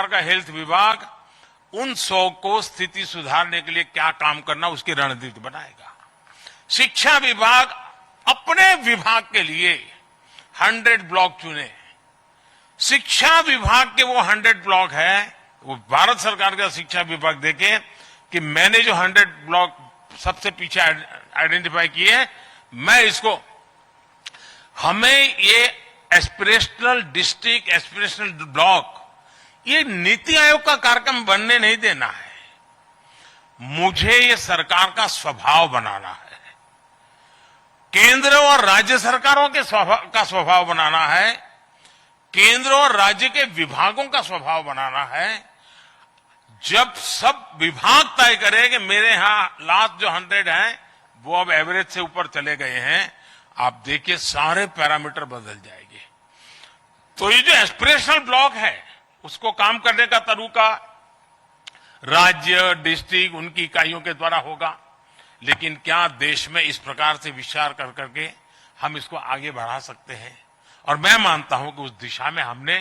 सरकार का हेल्थ विभाग उन 100 को स्थिति सुधारने के लिए क्या काम करना उसकी रणनीति बनाएगा। शिक्षा विभाग अपने विभाग के लिए 100 ब्लॉक चुने। शिक्षा विभाग के वो 100 ब्लॉक है, वो भारत सरकार का शिक्षा विभाग देखे कि मैंने जो 100 ब्लॉक सबसे पीछे आइडेंटिफाई किए, मैं इसको, हमें ये एस्पिरेशनल डिस्ट्रिक्ट, एस्पिरेशनल ब्लॉक, ये नीति आयोग का कार्यक्रम बनने नहीं देना है। मुझे ये सरकार का स्वभाव बनाना है, केंद्र और राज्य सरकारों के स्वभाव बनाना है, केंद्र और राज्य के विभागों का स्वभाव बनाना है। जब सब विभाग तय करे कि मेरे यहां लास्ट जो 100 हैं वो अब एवरेज से ऊपर चले गए हैं, आप देखिए सारे पैरामीटर बदल जाएंगे। तो ये जो एस्पिरेशनल ब्लॉक है उसको काम करने का तरीका राज्य, डिस्ट्रिक्ट, उनकी इकाइयों के द्वारा होगा। लेकिन क्या देश में इस प्रकार से विचार कर करके हम इसको आगे बढ़ा सकते हैं? और मैं मानता हूं कि उस दिशा में हमने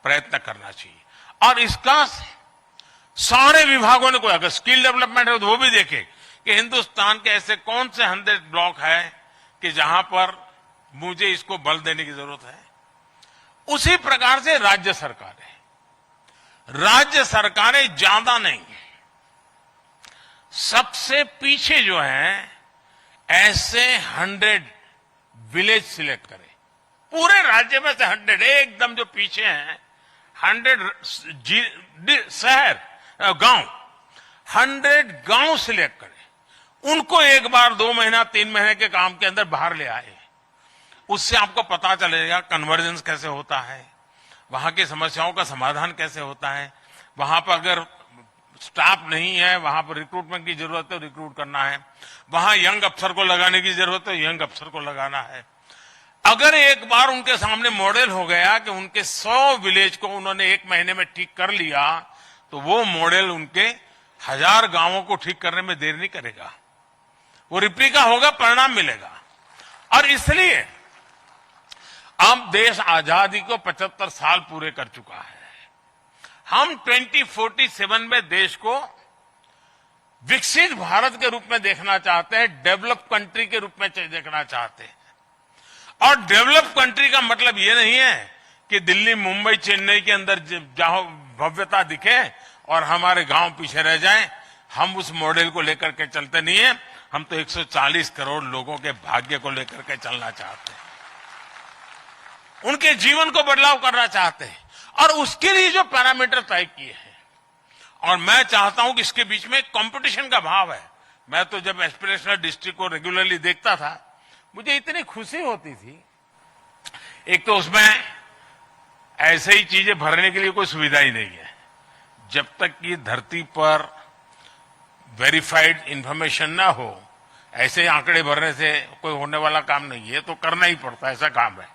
प्रयत्न करना चाहिए। और इसका सारे विभागों ने, कोई अगर स्किल डेवलपमेंट है तो वो भी देखे कि हिंदुस्तान के ऐसे कौन से 100 ब्लॉक है कि जहां पर मुझे इसको बल देने की जरूरत है। उसी प्रकार से राज्य सरकारें ज्यादा नहीं, सबसे पीछे जो है ऐसे 100 विलेज सिलेक्ट करें। पूरे राज्य में से 100 एकदम जो पीछे हैं, 100 शहर, गांव, 100 गांव सिलेक्ट करें। उनको एक बार 2 महीना 3 महीने के काम के अंदर बाहर ले आए। उससे आपको पता चलेगा कन्वर्जेंस कैसे होता है, वहां की समस्याओं का समाधान कैसे होता है। वहां पर अगर स्टाफ नहीं है, वहां पर रिक्रूटमेंट की जरूरत है, रिक्रूट करना है। वहां यंग अफसर को लगाने की जरूरत है, यंग अफसर को लगाना है। अगर एक बार उनके सामने मॉडल हो गया कि उनके 100 विलेज को उन्होंने 1 महीने में ठीक कर लिया, तो वो मॉडल उनके 1000 गांवों को ठीक करने में देर नहीं करेगा। वो रिप्लिका होगा, परिणाम मिलेगा। और इसलिए अब देश आजादी को 75 साल पूरे कर चुका है। हम 2047 में देश को विकसित भारत के रूप में देखना चाहते हैं, डेवलप कंट्री के रूप में देखना चाहते हैं। और डेवलप कंट्री का मतलब ये नहीं है कि दिल्ली, मुंबई, चेन्नई के अंदर जहां भव्यता दिखे और हमारे गांव पीछे रह जाएं। हम उस मॉडल को लेकर के चलते नहीं है। हम तो 140 करोड़ लोगों के भाग्य को लेकर के चलना चाहते हैं, उनके जीवन को बदलाव करना चाहते हैं। और उसके लिए जो पैरामीटर तय किए हैं, और मैं चाहता हूं कि इसके बीच में कंपटीशन का भाव है। मैं तो जब एस्पिरेशनल डिस्ट्रिक्ट को रेगुलरली देखता था, मुझे इतनी खुशी होती थी। एक तो उसमें ऐसे ही चीजें भरने के लिए कोई सुविधा ही नहीं है। जब तक कि धरती पर वेरीफाइड इंफॉर्मेशन ना हो, ऐसे आंकड़े भरने से कोई होने वाला काम नहीं है। तो करना ही पड़ता है, ऐसा काम है।